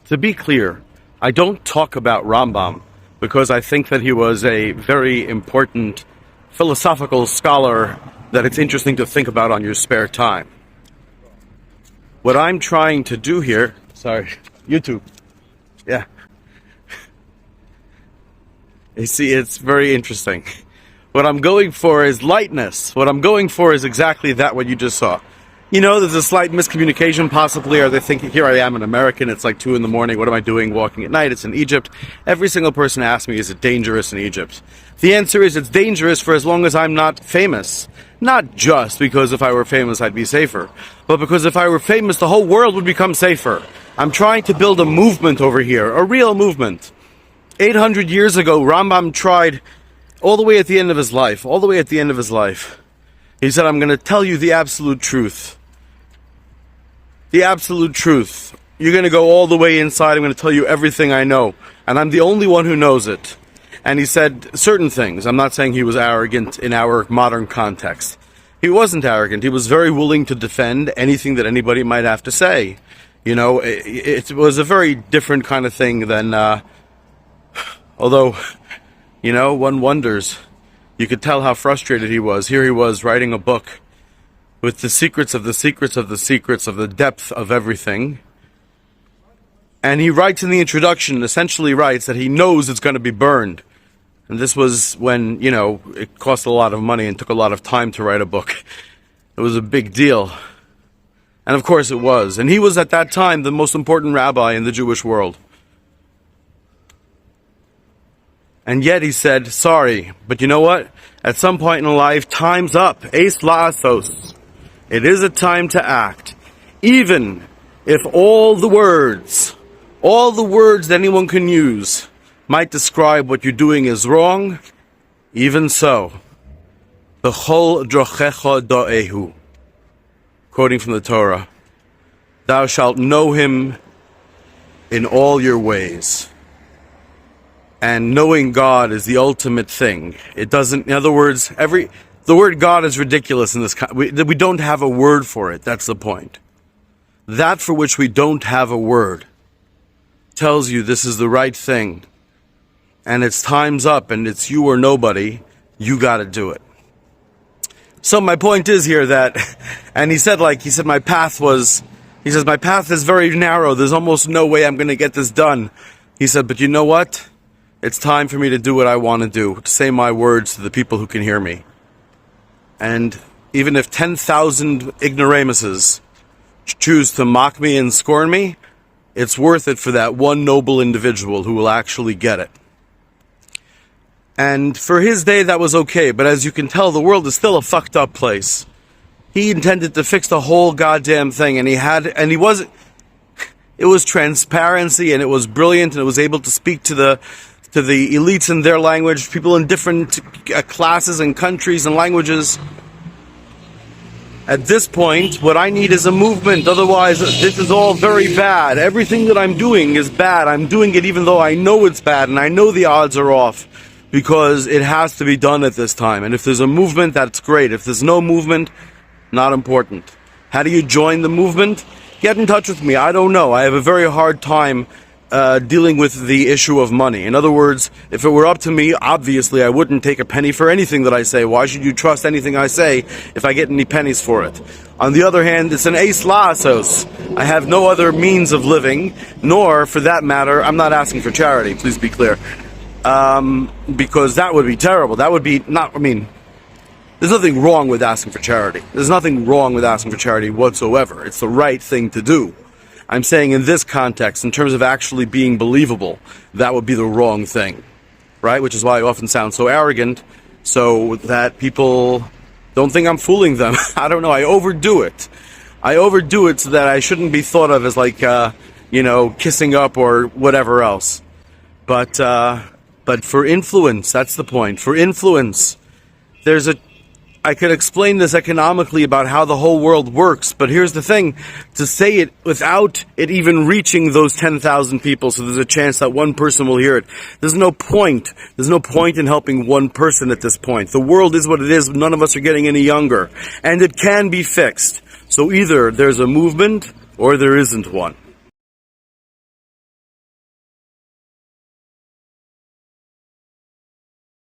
To be clear, I don't talk about Rambam because I think that he was a very important philosophical scholar that it's interesting to think about on your spare time. What I'm trying to do here, sorry, YouTube, yeah. You see, it's very interesting. What I'm going for is lightness. What I'm going for is exactly that, what you just saw. You know, there's a slight miscommunication possibly, or they're thinking, here I am, an American, it's like 2 in the morning, what am I doing walking at night? It's in Egypt. Every single person asks me, is it dangerous in Egypt? The answer is it's dangerous for as long as I'm not famous. Not just because if I were famous I'd be safer, but because if I were famous the whole world would become safer. I'm trying to build a movement over here, a real movement. 800 years ago, Rambam tried, all the way at the end of his life, he said, I'm going to tell you the absolute truth. The absolute truth. You're going to go all the way inside. I'm going to tell you everything I know. And I'm the only one who knows it. And he said certain things. I'm not saying he was arrogant in our modern context. He wasn't arrogant. He was very willing to defend anything that anybody might have to say. You know, it was a very different kind of thing than, although, you know, one wonders. You could tell how frustrated he was. Here he was writing a book with the secrets of the secrets of the secrets of the depth of everything. And he writes in the introduction, essentially writes that he knows it's going to be burned. And this was when, you know, it cost a lot of money and took a lot of time to write a book. It was a big deal. And of course it was. And he was at that time the most important rabbi in the Jewish world. And yet he said, sorry, but you know what? At some point in life, time's up. Eis la'asos. It is a time to act. Even if all the words that anyone can use might describe what you're doing is wrong, even so. B'chol drochecha do'ehu. Quoting from the Torah. Thou shalt know him in all your ways. And knowing God is the ultimate thing. It doesn't, in other words, the word God is ridiculous in this. We don't have a word for it. That's the point. That for which we don't have a word tells you this is the right thing. And it's time's up and it's you or nobody. You got to do it. So my point is here that, and he said my path is very narrow. There's almost no way I'm going to get this done. He said, but you know what? It's time for me to do what I want to do, to say my words to the people who can hear me. And even if 10,000 ignoramuses choose to mock me and scorn me, it's worth it for that one noble individual who will actually get it. And for his day, that was okay, but as you can tell, the world is still a fucked up place. He intended to fix the whole goddamn thing, it was transparency, and it was brilliant, and it was able to speak to the elites in their language, people in different classes and countries and languages. At this point, what I need is a movement. Otherwise, this is all very bad. Everything that I'm doing is bad. I'm doing it even though I know it's bad, and I know the odds are off, because it has to be done at this time. And if there's a movement, that's great. If there's no movement, not important. How do you join the movement? Get in touch with me. I don't know. I have a very hard time dealing with the issue of money. In other words, if it were up to me, obviously I wouldn't take a penny for anything that I say. Why should you trust anything I say if I get any pennies for it? On the other hand, it's an eis la'asos. I have no other means of living, nor, for that matter, I'm not asking for charity, please be clear. Because that would be terrible. That would be there's nothing wrong with asking for charity. There's nothing wrong with asking for charity whatsoever. It's the right thing to do. I'm saying in this context, in terms of actually being believable, that would be the wrong thing, right? Which is why I often sound so arrogant, so that people don't think I'm fooling them. I don't know, I overdo it. So that I shouldn't be thought of as kissing up or whatever else. But for influence, that's the point. For influence, I could explain this economically about how the whole world works, but here's the thing, to say it without it even reaching those 10,000 people, so there's a chance that one person will hear it. There's no point in helping one person at this point. The world is what it is, none of us are getting any younger, and it can be fixed. So either there's a movement, or there isn't one.